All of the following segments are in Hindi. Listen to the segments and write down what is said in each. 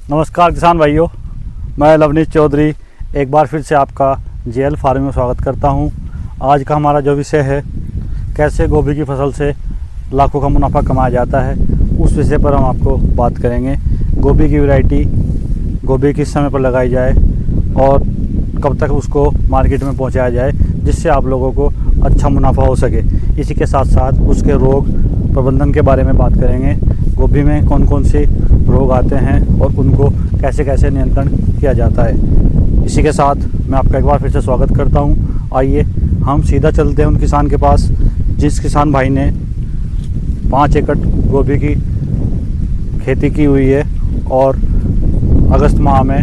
नमस्कार किसान भाइयों, मैं लवनीश चौधरी एक बार फिर से आपका जेएल फार्म में स्वागत करता हूं। आज का हमारा जो विषय है, कैसे गोभी की फसल से लाखों का मुनाफा कमाया जाता है, उस विषय पर हम आपको बात करेंगे। गोभी की वैरायटी, गोभी किस समय पर लगाई जाए और कब तक उसको मार्केट में पहुंचाया जाए जिससे आप लोगों को अच्छा मुनाफा हो सके। इसी के साथ साथ उसके रोग प्रबंधन के बारे में बात करेंगे। गोभी में कौन कौन से रोग आते हैं और उनको कैसे कैसे नियंत्रण किया जाता है। इसी के साथ मैं आपका एक बार फिर से स्वागत करता हूं। आइए हम सीधा चलते हैं उन किसान के पास जिस किसान भाई ने 5 एकड़ गोभी की खेती की हुई है और अगस्त माह में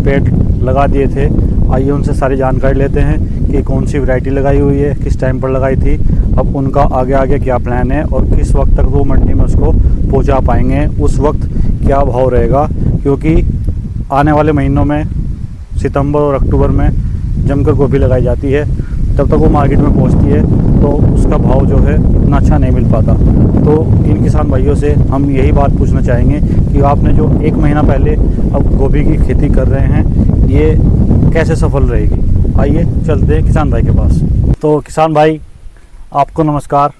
पेड़ लगा दिए थे। आइए उनसे सारी जानकारी लेते हैं कि कौन सी वैरायटी लगाई हुई है, किस टाइम पर लगाई थी, अब उनका आगे क्या प्लान है और किस वक्त तक वो मंडी में उसको पहुंचा पाएंगे, उस वक्त क्या भाव रहेगा। क्योंकि आने वाले महीनों में सितंबर और अक्टूबर में जमकर गोभी लगाई जाती है, तब तक वो मार्केट में पहुंचती है तो उसका भाव जो है उतना अच्छा नहीं मिल पाता। तो इन किसान भाइयों से हम यही बात पूछना चाहेंगे कि आपने जो 1 महीना पहले अब गोभी की खेती कर रहे हैं, ये कैसे सफल रहेगी। आइए चलते हैं किसान भाई के पास। तो किसान भाई आपको नमस्कार।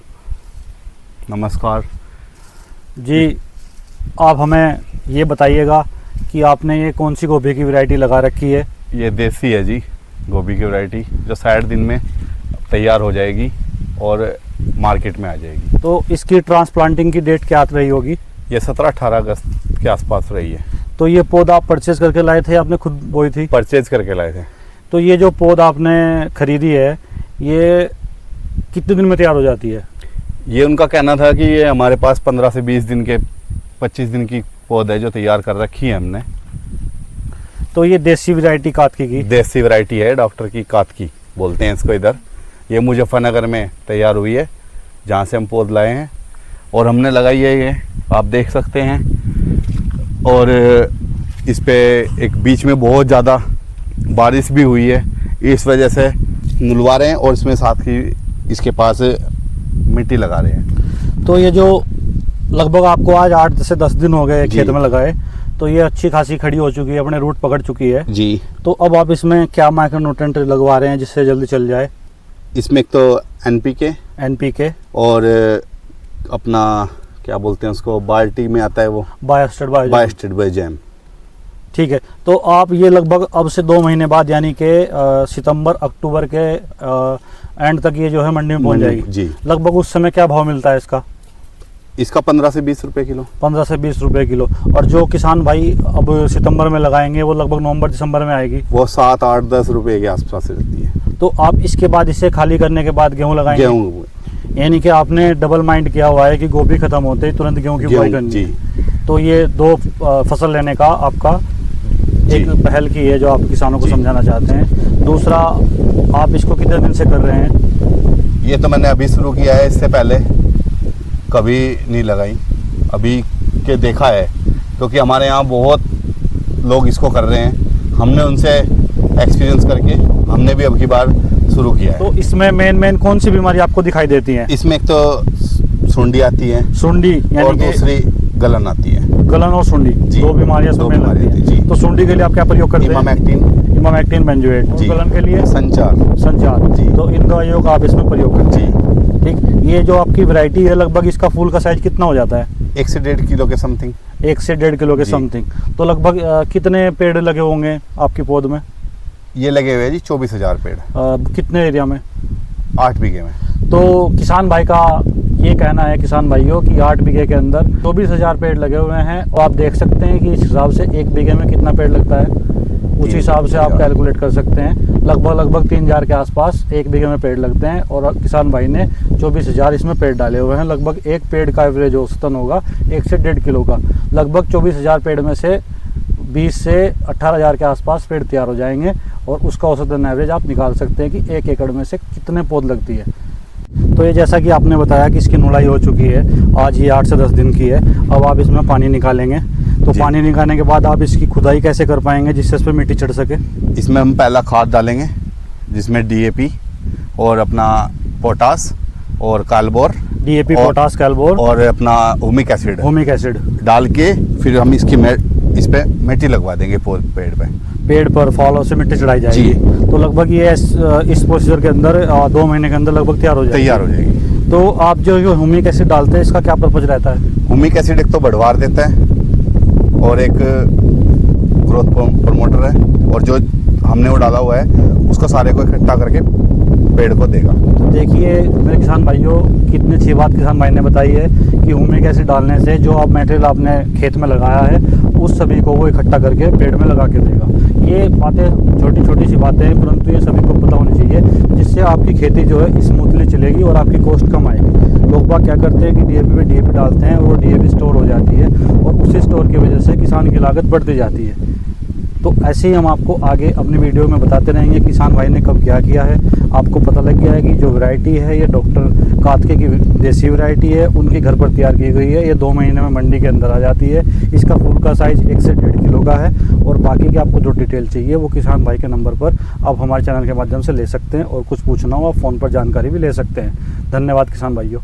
नमस्कार जी, आप हमें ये बताइएगा कि आपने ये कौन सी गोभी की वैरायटी लगा रखी है। ये देसी है जी, गोभी की वैरायटी जो 60 दिन में तैयार हो जाएगी और मार्केट में आ जाएगी। तो इसकी ट्रांसप्लांटिंग की डेट क्या रही होगी। ये 17-18 अगस्त के आसपास रही है। तो ये पौधा आप परचेज करके लाए थे, आपने खुद बोई थी। परचेज करके लाए थे। तो ये जो पौधा आपने खरीदी है, ये कितने दिन में तैयार हो जाती है। ये उनका कहना था कि ये हमारे पास 15 से 20 दिन के 25 दिन की पौध है जो तैयार कर रखी है हमने। तो ये देसी वैरायटी कातकी की, देसी वैरायटी है, डॉक्टर की कातकी बोलते हैं इसको इधर। ये मुजफ्फरनगर में तैयार हुई है जहाँ से हम पौध लाए हैं और हमने लगाई है। ये आप देख सकते हैं। और इस पे एक बीच में बहुत ज़्यादा बारिश भी हुई है, इस वजह से नुलवा रहे हैं और इसमें साथ ही इसके पास मिट्टी लगा रहे हैं। तो ये जो लगभग आपको आज 8 से 10 दिन हो गए खेत में लगाए, तो ये अच्छी खासी खड़ी हो चुकी है, अपने रूट पकड़ चुकी है जी। तो अब आप इसमें क्या माइक्रोन्यूट्रिएंट लगवा रहे हैं जिससे जल्दी चल जाए। इसमें एक तो एनपीके और अपना क्या बोलते हैं उसको, बाल्टी में आता है वो बायोस्टेट बायोजैम। ठीक है। तो आप ये लगभग अब से 2 महीने बाद यानी कि सितंबर अक्टूबर के एंड तक ये जो है मंडी में पहुंच जाएगी जी। लगभग उस समय क्या भाव मिलता है इसका। इसका 15 से 20 रुपए किलो। 15 से 20 रुपए किलो। और जो किसान भाई अब सितंबर में लगाएंगे वो लगभग नवंबर दिसंबर में आएगी, वो 7, 8, 10 रुपए के आसपास रहती है। तो आप इसके बाद इसे खाली करने के बाद गेहूँ लगाएंगे। गेहूँ, यानी कि आपने डबल माइंड किया हुआ है कि गोभी खत्म होते ही तुरंत गेहूँ की बुआई करनी है। तो ये 2 फसल लेने का आपका एक पहल की है जो आप किसानों को समझाना चाहते हैं। दूसरा, आप इसको कितने दिन से कर रहे हैं। ये तो मैंने अभी शुरू किया है, इससे पहले कभी नहीं लगाई। अभी के देखा है क्योंकि हमारे यहाँ बहुत लोग इसको कर रहे हैं, हमने उनसे एक्सपीरियंस करके हमने भी अब की बार शुरू किया है। तो इसमें मेन कौन सी बीमारी आपको दिखाई देती है। इसमें एक तो सुंडी आती है, सुंडी यानी और दूसरी गलन आती है। गलन और सुंडी, 2 बीमारियां इसमें लगती हैं। तो सुंडी के लिए आप क्या प्रयोग करते हैं। Emamectin benzoate. गलन के लिए संचार जी। तो इन दवाइयों का आप इसमें प्रयोग करते हैं। ठीक। ये जो आपकी वैरायटी है, लगभग इसका फूल का साइज कितना हो जाता है। 1 से 1.5 किलो के समथिंग। 1 से 1.5 किलो के समथिंग। तो लगभग कितने पेड़ लगे होंगे आपकी पौध में। ये लगे हुए हैं जी 24,000 पेड़। कितने एरिया में। 8 बीघे में। तो किसान भाई का ये कहना है किसान भाइयों कि 8 बीघे के अंदर 24,000 पेड़ लगे हुए हैं और आप देख सकते हैं कि इस हिसाब से 1 बीघे में कितना पेड़ लगता है, उस हिसाब से आप कैलकुलेट कर सकते हैं। लगभग 3,000 के आसपास 1 बीघे में पेड़ लगते हैं और किसान भाई ने 24,000 इसमें पेड़ डाले हुए हैं। लगभग एक पेड़ का एवरेज औसतन होगा 1 से 1.5 किलो का। लगभग 24,000 पेड़ में से 20 से 18,000 के आसपास पेड़ तैयार हो जाएंगे और उसका औसतन एवरेज आप निकाल सकते हैं कि 1 एकड़ में से कितने पौध लगती है। तो ये जैसा कि आपने बताया कि इसकी नुलाई हो चुकी है, आज ये 8 से 10 दिन की है। अब आप इसमें पानी निकालेंगे, तो पानी निकालने के बाद आप इसकी खुदाई कैसे कर पाएंगे जिससे इस पर मिट्टी चढ़ सके। इसमें हम पहला खाद डालेंगे जिसमें DAP और अपना पोटास और कालबोर, DAP पोटास कालबोर और अपना ह्यूमिक एसिड डाल के फिर हम इसकी इस पे मिट्टी लगवा देंगे पेड़ पे। पेड़ पर फॉलो से मिट्टी चढ़ाई जाएगी। तो लगभग ये इस प्रोसीजर के अंदर 2 महीने के अंदर लगभग तैयार हो जाएगी। तो आप जो ह्यूमिक एसिड डालते हैं इसका क्या पर्पज रहता है? ह्यूमिक एसिड एक तो बढ़वार देता है और एक ग्रोथ प्रमोटर है, और जो हमने वो डाला हुआ है उसको सारे को इकट्ठा करके पेड़ को देगा। तो देखिए मेरे किसान भाइयों, कितनी अच्छी बात किसान भाई ने बताई है कि ह्यूमिक एसिड डालने से जो आप मटेरियल आपने खेत में लगाया है उस सभी को वो इकट्ठा करके पेड़ में लगा के देगा। ये बातें छोटी छोटी सी बातें हैं, परंतु ये सभी को पता होनी चाहिए, जिससे आपकी खेती जो है स्मूथली चलेगी और आपकी कॉस्ट कम आएगी। लोग बाग क्या करते हैं कि डीएपी पे डीएपी डालते हैं और वो डीएपी स्टोर हो जाती है और उसी स्टोर की वजह से किसान की लागत बढ़ती जाती है। तो ऐसे ही हम आपको आगे अपनी वीडियो में बताते रहेंगे किसान भाई ने कब क्या किया है। आपको पता लग गया है कि जो वैरायटी है ये डॉक्टर कातके की देसी वैरायटी है, उनके घर पर तैयार की गई है। ये 2 महीने में मंडी के अंदर आ जाती है। इसका फूल का साइज़ 1 से 1.5 किलो का है। और बाकी की आपको जो डिटेल चाहिए वो किसान भाई के नंबर पर आप हमारे चैनल के माध्यम से ले सकते हैं, और कुछ पूछना हो आप फ़ोन पर जानकारी भी ले सकते हैं। धन्यवाद किसान भाइयों।